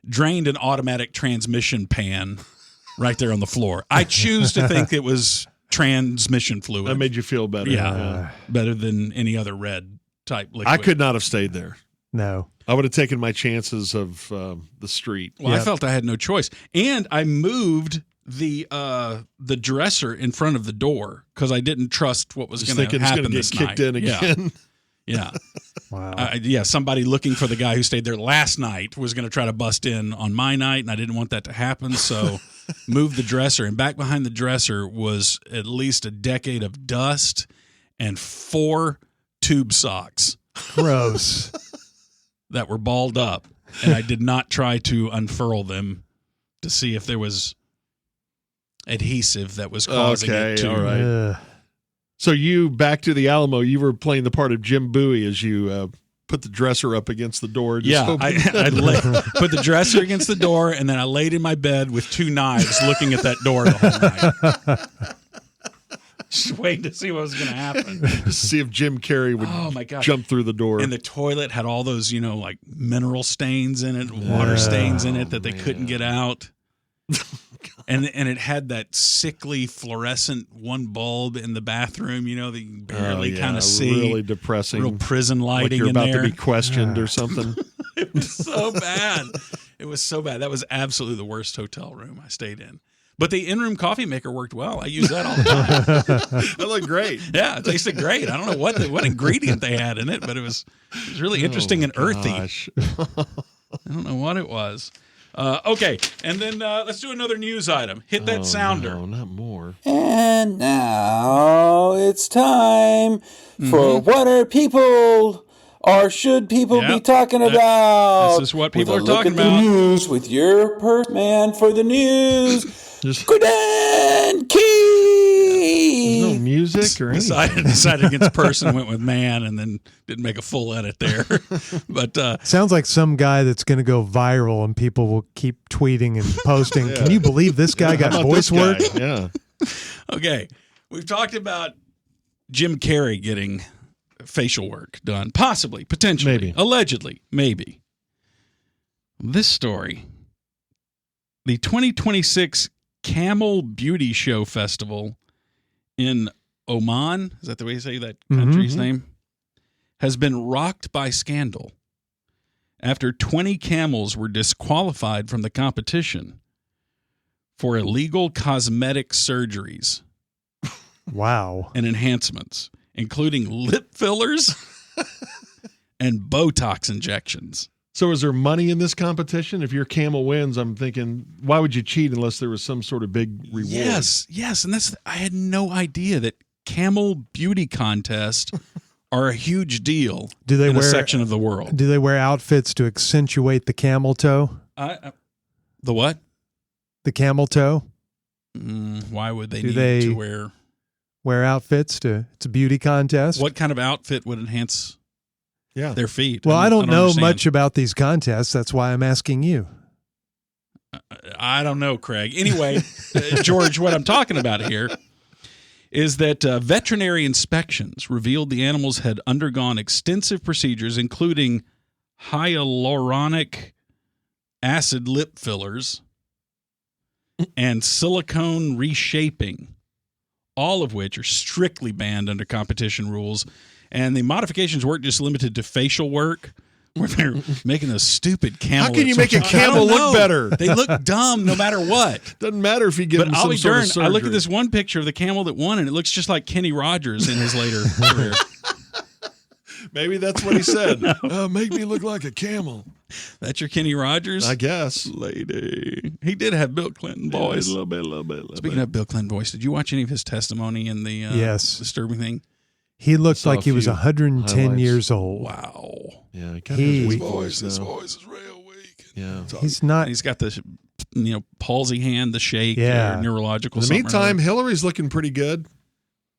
drained an automatic transmission pan right there on the floor. I choose to think it was transmission fluid. That made you feel better. Yeah. Better than any other red type liquid. I could not have stayed there. No. I would have taken my chances of the street. Well, I felt I had no choice. And I moved the dresser in front of the door because I didn't trust what was going to happen this night. Kicked in again. Yeah. Wow. Somebody looking for the guy who stayed there last night was going to try to bust in on my night, and I didn't want that to happen, so moved the dresser. And back behind the dresser was at least a decade of dust and 4 tube socks. Gross. That were balled up, and I did not try to unfurl them to see if there was adhesive that was causing it to. All right. So you, back to the Alamo, you were playing the part of Jim Bowie as you put the dresser up against the door. I put the dresser against the door, and then I laid in my bed with 2 knives looking at that door the whole night. Just waiting to see what was going to happen. Just see if Jim Carrey would jump through the door. And the toilet had all those, like mineral stains in it, water stains in it that they couldn't get out. And it had that sickly fluorescent one bulb in the bathroom, that you can barely kind of see. Really depressing. Real prison lighting like you're in about there. to be questioned or something. It was so bad. It was so bad. That was absolutely the worst hotel room I stayed in. But the in-room coffee maker worked well. I use that all the time. That looked great. Yeah, it tasted great. I don't know what ingredient they had in it, but it was really interesting and earthy. I don't know what it was. Okay, and then let's do another news item. Hit that sounder. No, not more. And now it's time for what are people or should people be talking about? This is what people are talking about. The news with your man for the news. Gordon Key. There's no music or anything. Decided against person, went with man, and then didn't make a full edit there. But sounds like some guy that's going to go viral, and people will keep tweeting and posting. Yeah. Can you believe this guy got voice work? Yeah. Okay, we've talked about Jim Carrey getting facial work done, possibly, potentially, maybe, allegedly, maybe. This story, the 2026 Camel Beauty Show Festival in Oman, is that the way you say that country's name? Has been rocked by scandal after 20 camels were disqualified from the competition for illegal cosmetic surgeries. Wow. And enhancements, including lip fillers and Botox injections. So is there money in this competition? If your camel wins, I'm thinking, why would you cheat unless there was some sort of big reward? Yes. And I had no idea that camel beauty contests are a huge deal in a section of the world. Do they wear outfits to accentuate the camel toe? The what? The camel toe? Why would they need to wear outfits it's a beauty contest? What kind of outfit would enhance their feet? Well, I don't know much about these contests. That's why I'm asking you. I don't know, Craig. Anyway, George, what I'm talking about here is that veterinary inspections revealed the animals had undergone extensive procedures, including hyaluronic acid lip fillers and silicone reshaping, all of which are strictly banned under competition rules. And the modifications weren't just limited to facial work, where they're making a stupid camel. How can you make a camel look better? They look dumb no matter what. Doesn't matter if you give them some sort of surgery. I look at this one picture of the camel that won, and it looks just like Kenny Rogers in his later career. Maybe that's what he said. Make me look like a camel. That's your Kenny Rogers? I guess. Lady. He did have Bill Clinton voice. A little bit. Speaking of Bill Clinton voice, did you watch any of his testimony in the disturbing thing? He looked like he was 110 years old. Wow. Yeah, he kind of has weak voice. His voice is real weak. Yeah. He's not. He's got the palsy hand, the shake, neurological. In the meantime, Hillary's looking pretty good.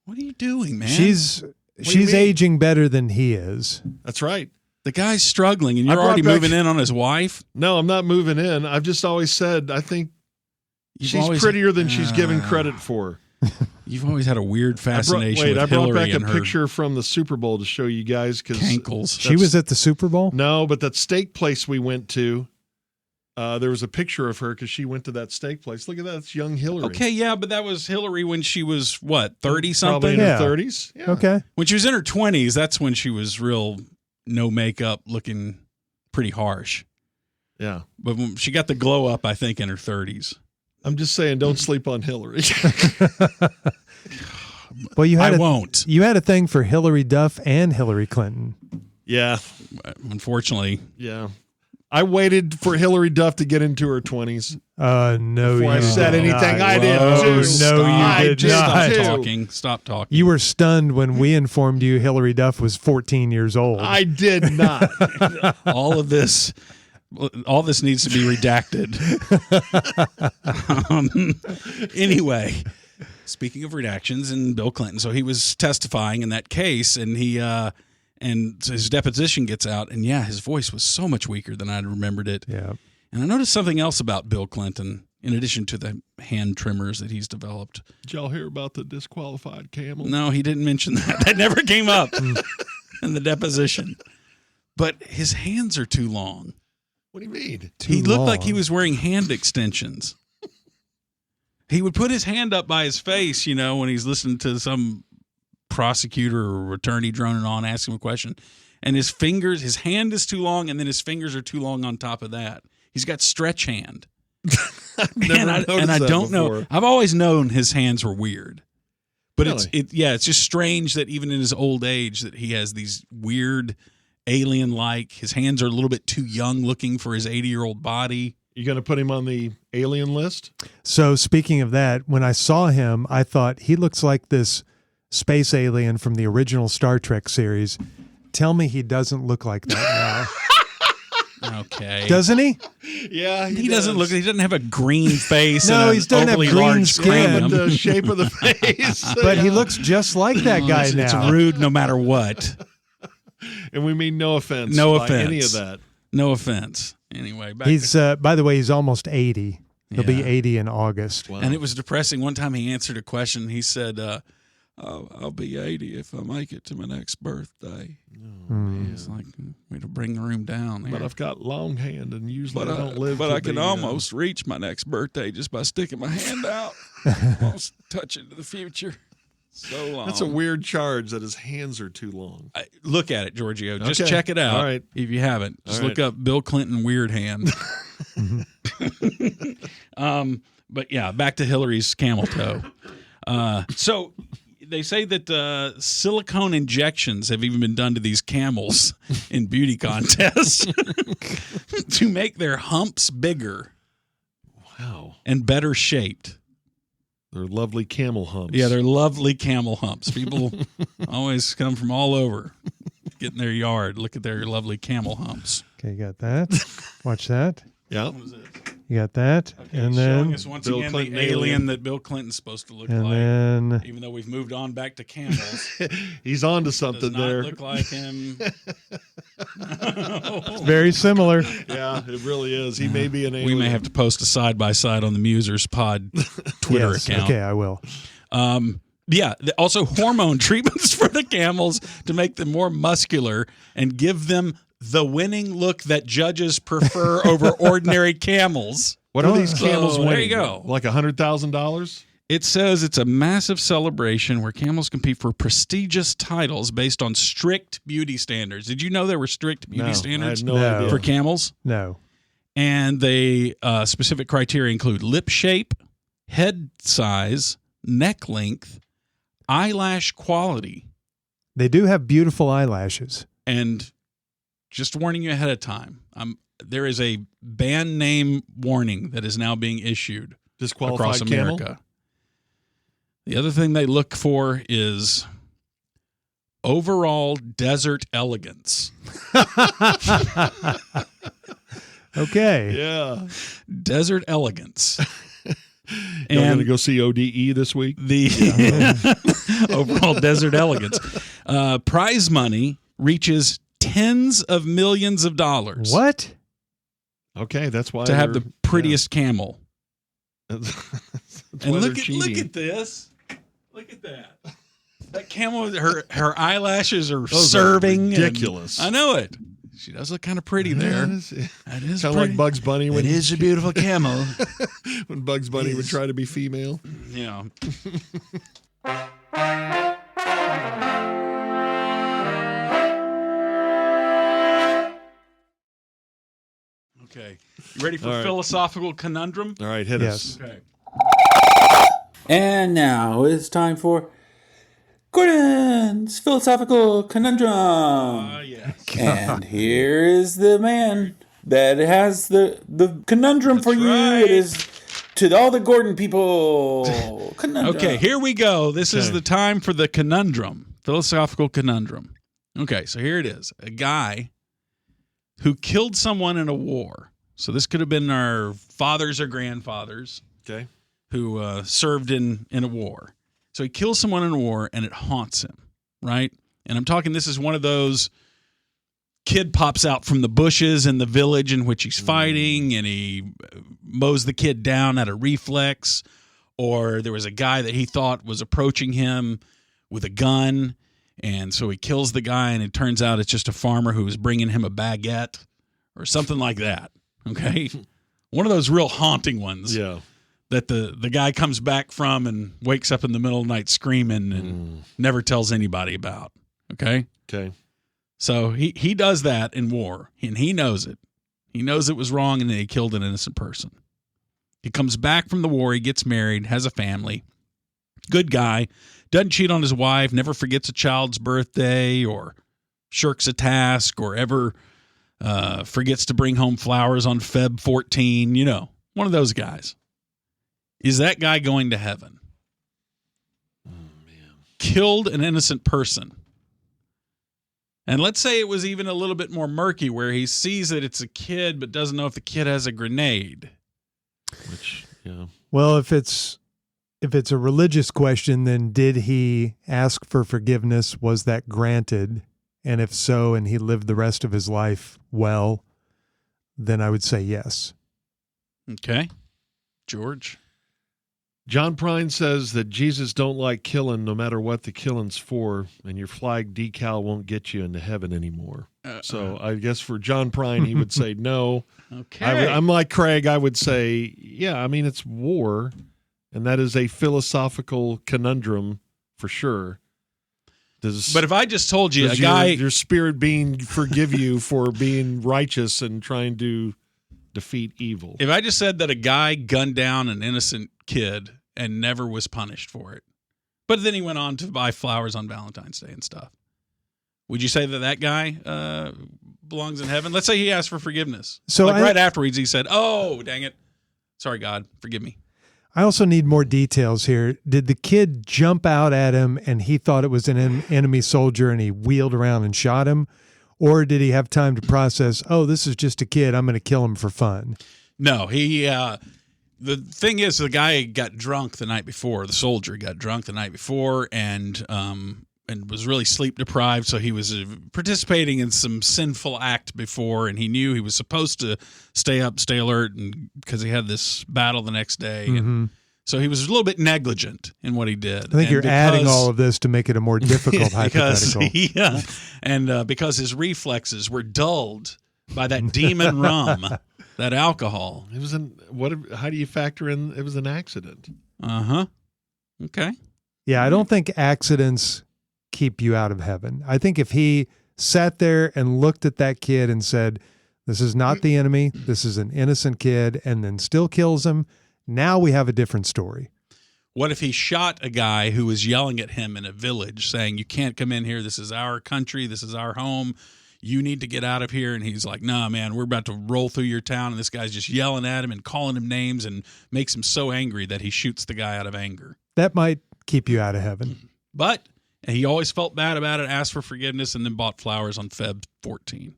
What are you doing, man? She's aging better than he is. That's right. The guy's struggling, and you're already moving in on his wife? No, I'm not moving in. I've just always said I think she's prettier than she's given credit for. You've always had a weird fascination with I Hillary. brought back and a picture from the Super Bowl to show you guys. Cankles. She was at the Super Bowl? No, but that steak place we went to, there was a picture of her because she went to that steak place. Look at that. It's young Hillary. Okay, yeah, but that was Hillary when she was, 30-something? Probably in her 30s. Yeah. Okay. When she was in her 20s, that's when she was real no makeup, looking pretty harsh. Yeah. But when she got the glow up, I think, in her 30s. I'm just saying, don't sleep on Hillary. Well, you had won't. You had a thing for Hillary Duff and Hillary Clinton. Yeah. Unfortunately. Yeah. I waited for Hillary Duff to get into her 20s. No, before I said anything. I did too. No, you did not. Stop talking. You were stunned when we informed you Hillary Duff was 14 years old. I did not. All this needs to be redacted. Anyway, speaking of redactions and Bill Clinton, so he was testifying in that case, and and his deposition gets out, and his voice was so much weaker than I'd remembered it. Yeah. And I noticed something else about Bill Clinton, in addition to the hand trimmers that he's developed. Did y'all hear about the disqualified camel? No, he didn't mention that. That never came up in the deposition. But his hands are too long. What do you mean? He looked like he was wearing hand extensions. He would put his hand up by his face, when he's listening to some prosecutor or attorney droning on, asking him a question. And his hand is too long, and then his fingers are too long on top of that. He's got stretch hand. I don't know. I've always known his hands were weird. But really? It's just strange that even in his old age that he has these weird alien-like. His hands are a little bit too young looking for his 80-year-old body. You going to put him on the alien list? So speaking of that, when I saw him, I thought he looks like this space alien from the original Star Trek series. Tell me he doesn't look like that now. Okay. Doesn't he? Yeah, he doesn't look. He doesn't have a green face. No, he doesn't have green But skin. the shape of the face. But he looks just like that guy now. It's rude no matter what. And we mean no offense. No by offense. any of that. No offense. Anyway, he's by the way, he's almost 80. He'll be 80 in August. Wow. And it was depressing. One time he answered a question. He said, I'll be 80 if I make it to my next birthday. It's like, way to bring the room down there. But I've got long hand, and usually I don't live. But I can almost reach my next birthday just by sticking my hand out. Almost touch into the future. So long. That's a weird charge that his hands are too long. Look at it, Giorgio. Just check it out. All right. If you haven't, just look up Bill Clinton weird hand. But back to Hillary's camel toe. So they say that silicone injections have even been done to these camels in beauty contests to make their humps bigger. Wow. And better shaped. They're lovely camel humps. Yeah, they're lovely camel humps. People always come from all over, get in their yard, look at their lovely camel humps. Okay, you got that. Watch that. Yeah. What is this? You got that. Okay, and showing then us once Bill again Clinton the alien that Bill Clinton's supposed to look and like. then Even though we've moved on back to camels. He's on to Does something not there. look like him. it's very similar. Yeah, it really is. He may be an alien. We may have to post a side-by-side on the Musers Pod Twitter Yes, account. Okay, I will. Yeah, also hormone treatments for the camels to make them more muscular and give them the winning look that judges prefer over ordinary camels. What are these camels So, winning? there you go. Like $100,000? It says it's a massive celebration where camels compete for prestigious titles based on strict beauty standards. Did you know there were strict beauty standards I had no idea. for camels? No. And they specific criteria include lip shape, head size, neck length, eyelash quality. They do have beautiful eyelashes. And just warning you ahead of time, there is a band name warning that is now being issued Disqualified across camel? America. The other thing they look for is overall desert elegance. Okay. Yeah. Desert elegance. You're going to go see ODE this week? The overall desert elegance. Prize money reaches tens of millions of dollars. What? Okay, that's why To have the they're- prettiest camel. That's And why look they're at cheating. this. Look at that. That camel, her eyelashes are Those serving. are ridiculous. I know it. She does look kind of pretty there. That is Kind of pretty. like Bugs Bunny when It is a beautiful camel. when Bugs Bunny would try to be female. Yeah. Okay. You ready for All right. philosophical conundrum? All right, hit us. Yes. Okay. And now it's time for Gordon's Philosophical Conundrum. Yes. And here is the man that has the conundrum for you. right. It is to all the Gordon people. Conundrum. Okay, here we go. This is Okay. the time for the conundrum, philosophical conundrum. Okay, so here it is. A guy who killed someone in a war. So this could have been our fathers or grandfathers Okay. who served in a war. So he kills someone in a war and it haunts him, right? And I'm talking, this is one of those kid pops out from the bushes in the village in which he's fighting and he mows the kid down at a reflex. Or there was a guy that he thought was approaching him with a gun. And so he kills the guy and it turns out it's just a farmer who was bringing him a baguette or something like that. Okay. One of those real haunting ones. Yeah. That the guy comes back from and wakes up in the middle of the night screaming and never tells anybody about. Okay? Okay. So he does that in war, and he knows it. He knows it was wrong, and that he killed an innocent person. He comes back from the war, he gets married, has a family. Good guy, doesn't cheat on his wife, never forgets a child's birthday or shirks a task or ever forgets to bring home flowers on Feb 14, you know, one of those guys. Is that guy going to heaven? Oh, man. Killed an innocent person. And let's say it was even a little bit more murky where he sees that it's a kid but doesn't know if the kid has a grenade. Which, yeah. Well, if it's a religious question, then did he ask for forgiveness? Was that granted? And if so, and he lived the rest of his life well, then I would say yes. Okay. George? John Prine says that Jesus don't like killing no matter what the killing's for, and your flag decal won't get you into heaven anymore. So I guess for John Prine, he would say no. Okay. I'm like Craig. I would say, yeah, I mean, it's war, and that is a philosophical conundrum for sure. But if I just told you a does guy... your spirit being forgive you for being righteous and trying to defeat evil? If I just said that a guy gunned down an innocent kid and never was punished for it, But then he went on to buy flowers on Valentine's Day and stuff. Would you say that guy belongs in heaven? Let's say he asked for forgiveness. So right afterwards, he said, "Oh, dang it. Sorry, God, forgive me." I also need more details here. Did the kid jump out at him and he thought it was an enemy soldier and he wheeled around and shot him? Or did he have time to process, oh, this is just a kid, I'm going to kill him for fun? No, the thing is, the guy got drunk the night before. The soldier got drunk the night before and was really sleep deprived, so he was participating in some sinful act before, and he knew he was supposed to stay up, stay alert, and because he had this battle the next day. And so he was a little bit negligent in what he did. I think you're adding all of this to make it a more difficult hypothetical. Because his reflexes were dulled by that demon rum, that alcohol. It was how do you factor in it was an accident? Okay. Yeah, I don't think accidents keep you out of heaven. I think if he sat there and looked at that kid and said, this is not the enemy, this is an innocent kid, and then still kills him, now we have a different story. What if he shot a guy who was yelling at him in a village saying, you can't come in here, this is our country, this is our home, you need to get out of here? And he's like, nah, man, we're about to roll through your town, and this guy's just yelling at him and calling him names and makes him so angry that he shoots the guy out of anger. That might keep you out of heaven. But he always felt bad about it, asked for forgiveness, and then bought flowers on Feb 14.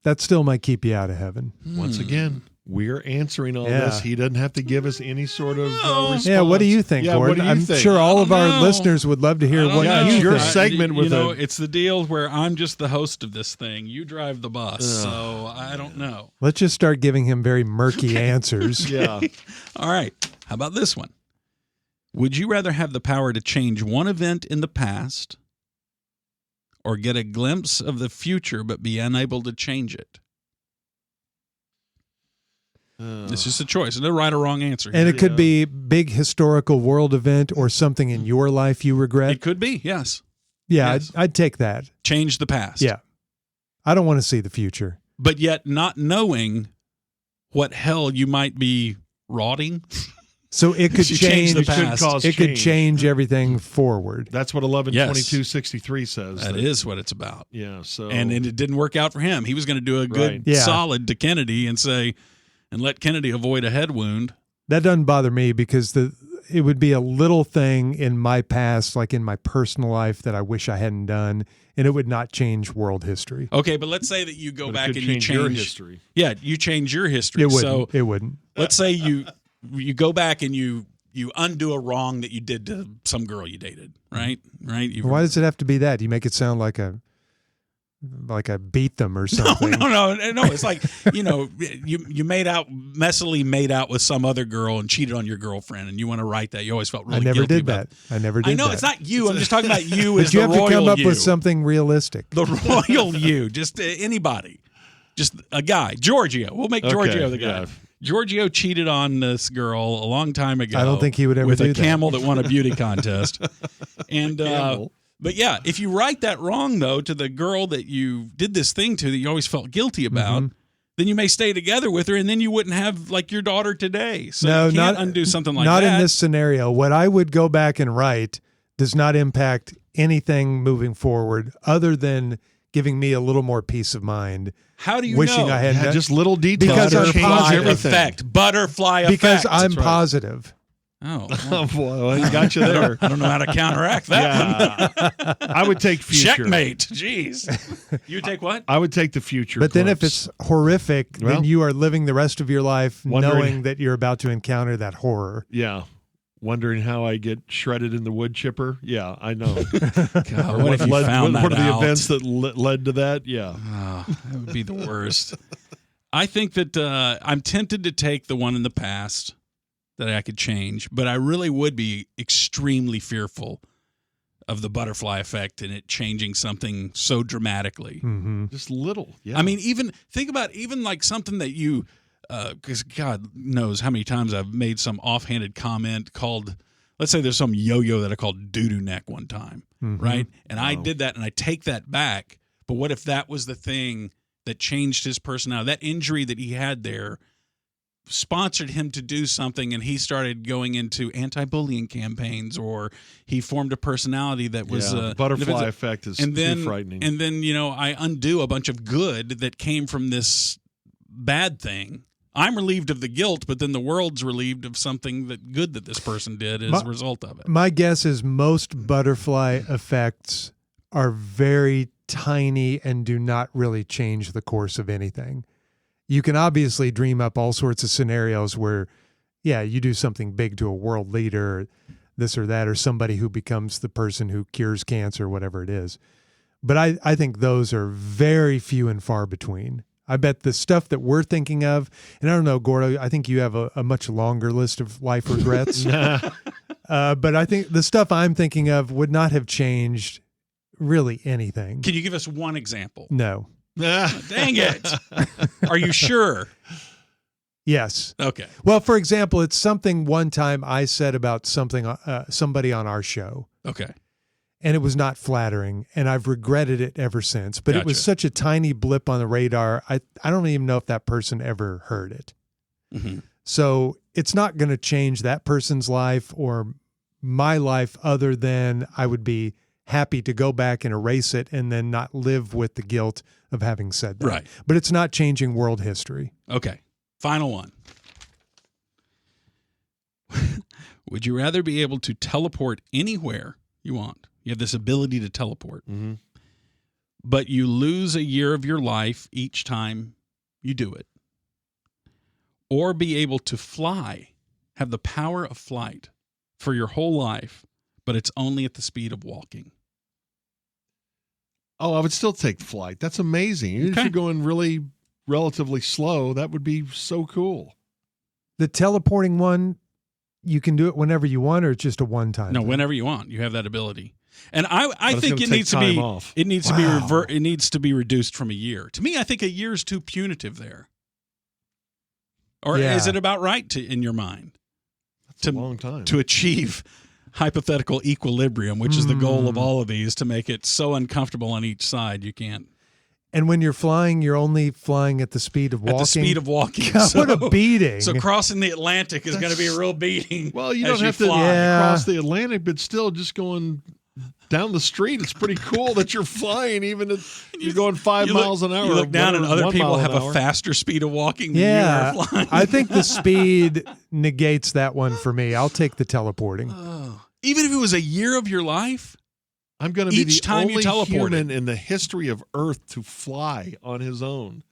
That still might keep you out of heaven. Once again, we're answering all this. He doesn't have to give us any sort of response. Yeah, what do you think, Gordon? I'm sure all of our listeners would love to hear what you think. Your segment with it's the deal where I'm just the host of this thing. You drive the bus, so I don't know. Let's just start giving him very murky answers. Yeah. All right. How about this one? Would you rather have the power to change one event in the past or get a glimpse of the future but be unable to change it? It's just a choice. No right or wrong answer here. And it could be big historical world event or something in your life you regret. It could be, yes. Yeah, yes. I'd take that. Change the past. Yeah. I don't want to see the future. But yet not knowing what hell you might be rotting. So it could change the past. It could change everything forward. That's what 11/22/63 says. That is what it's about. Yeah. So and it didn't work out for him. He was going to do a good solid to Kennedy and let Kennedy avoid a head wound. That doesn't bother me because it would be a little thing in my past, like in my personal life, that I wish I hadn't done, and it would not change world history. Okay, but let's say that you go back and you change your history. Yeah, you change your history. It wouldn't. Let's say you go back and you undo a wrong that you did to some girl you dated, right? Why does it have to be that? You make it sound like I beat them or something. No. It's like, you messily made out with some other girl and cheated on your girlfriend, and you want to write that. You always felt really guilty. I never did that. I know, it's not you. I'm just talking about you as the royal you. But you have to come up with something realistic. The royal you. Just anybody. Just a guy. Giorgio. We'll make Giorgio the guy. Yeah. Giorgio cheated on this girl a long time ago. I don't think he would ever do that. With a camel that won a beauty contest. And but yeah, if you write that wrong, though, to the girl that you did this thing to that you always felt guilty about, then you may stay together with her, and then you wouldn't have, like, your daughter today. So you can't undo something like that. Not in this scenario. What I would go back and write does not impact anything moving forward other than giving me a little more peace of mind. How do you wishing know? I had just little details. Because I'm positive. Butterfly effect. Because I'm positive. Oh, well, he got you there. I don't know how to counteract that one. I would take future. Checkmate. Jeez. You take what? I would take the future. But then if it's horrific, then you are living the rest of your life knowing that you're about to encounter that horror. Yeah. Wondering how I get shredded in the wood chipper. Yeah, I know. God, what if you found that What are the out? events that led to that? Yeah. Oh, that would be the worst. I think that I'm tempted to take the one in the past that I could change, but I really would be extremely fearful of the butterfly effect and it changing something so dramatically. Mm-hmm. Just little. Yeah. I mean, think about like something that you, because God knows how many times I've made some offhanded comment called, let's say there's some yo-yo that I called doo-doo neck one time, right? And I did that and I take that back, but what if that was the thing that changed his personality? That injury that he had there sponsored him to do something and he started going into anti-bullying campaigns, or he formed a personality that was the butterfly effect is too frightening. And then, I undo a bunch of good that came from this bad thing. I'm relieved of the guilt, but then the world's relieved of something good that this person did as a result of it. My guess is most butterfly effects are very tiny and do not really change the course of anything. You can obviously dream up all sorts of scenarios where, you do something big to a world leader, this or that, or somebody who becomes the person who cures cancer, whatever it is. But I think those are very few and far between. I bet the stuff that we're thinking of, and I don't know, Gordo, I think you have a much longer list of life regrets. But I think the stuff I'm thinking of would not have changed really anything. Can you give us one example? No. Dang it. Are you sure? Yes. Okay. Well, for example, it's something one time I said about somebody on our show. Okay. And it was not flattering, and I've regretted it ever since. But It was such a tiny blip on the radar. I don't even know if that person ever heard it. Mm-hmm. So it's not going to change that person's life or my life, other than I would be happy to go back and erase it and then not live with the guilt of having said that. Right. But it's not changing world history. Okay. Final one. Would you rather be able to teleport anywhere you want? You have this ability to teleport, but you lose a year of your life each time you do it. Or be able to fly, have the power of flight for your whole life, but it's only at the speed of walking. Oh, I would still take flight. That's amazing. Even if you're going really relatively slow, that would be so cool. The teleporting one, you can do it whenever you want, or it's just a one-time No, thing? whenever you want. You have that ability. And I think it needs to be off. It needs to be it needs to be reduced from a year. To me, I think a year is too punitive there. Or is it about right in your mind? That's a long time. To achieve hypothetical equilibrium, which is the goal of all of these, to make it so uncomfortable on each side you can't. And when you're flying, you're only flying at the speed of walking? At the speed of walking. God, what a beating. So crossing the Atlantic is going to be a real beating. Well, you don't have to cross the Atlantic, but still just going down the street. It's pretty cool that you're flying, even if you're going 5 miles an hour. You look down and other people have a faster speed of walking than you are flying. I think the speed negates that one for me. I'll take the teleporting. Even if it was a year of your life? I'm going to be the only human in the history of Earth to fly on his own.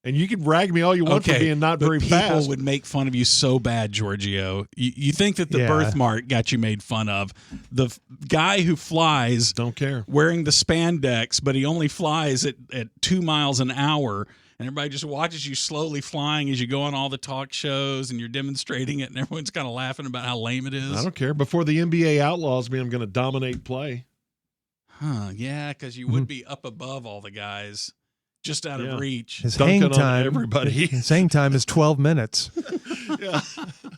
And you can brag me all you want for being not very fast. People would make fun of you so bad, Giorgio. You think that the birthmark got you made fun of. The guy who flies, don't care, wearing the spandex, but he only flies at 2 miles an hour. And everybody just watches you slowly flying as you go on all the talk shows and you're demonstrating it. And everyone's kind of laughing about how lame it is. I don't care. Before the NBA outlaws me, I'm going to dominate play. Huh, yeah, because you would be up above all the guys, just out of reach. His hang time, everybody. His hang time is 12 minutes.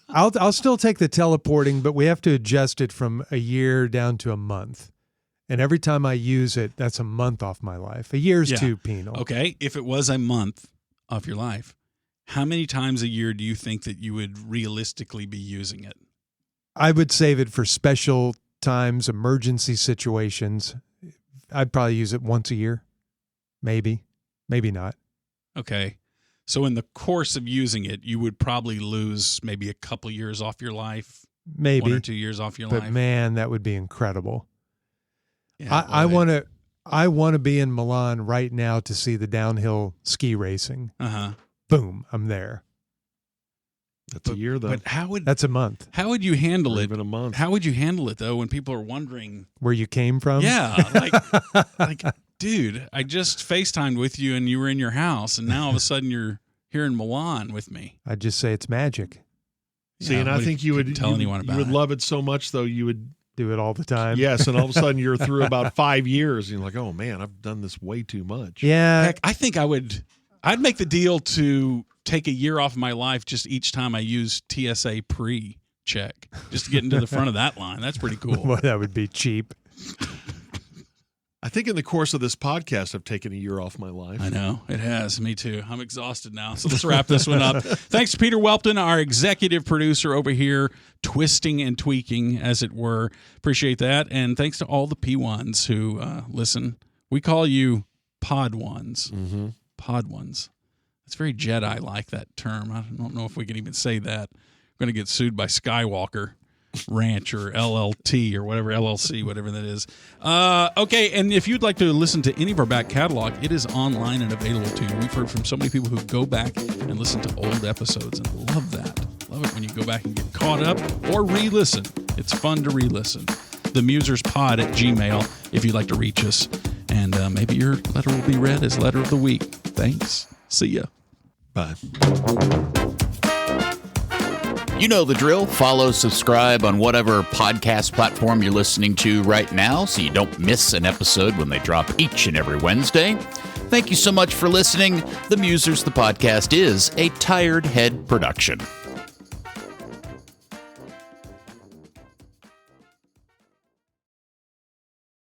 I'll still take the teleporting, but we have to adjust it from a year down to a month. And every time I use it, that's a month off my life. A year's too penal. Okay, if it was a month off your life, how many times a year do you think that you would realistically be using it? I would save it for special times, emergency situations. I'd probably use it once a year. Maybe not. Okay. So in the course of using it, you would probably lose maybe a couple years off your life. Maybe 1 or 2 years off your life. But man, that would be incredible. Yeah, I want to be in Milan right now to see the downhill ski racing. Boom, I'm there. That's a year, though. But that's a month. How would you handle it? Even a month. How would you handle it though when people are wondering where you came from? Yeah, like, dude, I just FaceTimed with you and you were in your house, and now all of a sudden you're here in Milan with me. I'd just say it's magic. See, and I think you would tell anyone about it. You would love it so much, though. You would do it all the time. Yes, and all of a sudden you're through about 5 years, and you're like, oh man, I've done this way too much. Yeah, heck, I think I'd make the deal to take a year off of my life just each time I use TSA pre-check, just to get into the front of that line. That's pretty cool. Well, that would be cheap. I think in the course of this podcast, I've taken a year off my life. I know. It has. Me too. I'm exhausted now. So let's wrap this one up. Thanks to Peter Welpton, our executive producer over here, twisting and tweaking, as it were. Appreciate that. And thanks to all the P1s who listen. We call you Pod Ones. Mm-hmm. Pod Ones. It's very Jedi-like, that term. I don't know if we can even say that. We're going to get sued by Skywalker Ranch or LLT or whatever, LLC, whatever that is. Okay, and if you'd like to listen to any of our back catalog, it is online and available to you. We've heard from so many people who go back and listen to old episodes and love that. Love it when you go back and get caught up or re-listen. It's fun to re-listen. TheMusersPod@gmail.com if you'd like to reach us. And maybe your letter will be read as Letter of the Week. Thanks. See ya. Bye. You know the drill. Follow, subscribe on whatever podcast platform you're listening to right now so you don't miss an episode when they drop each and every Wednesday. Thank you so much for listening. The Musers, the podcast, is a Tired Head production.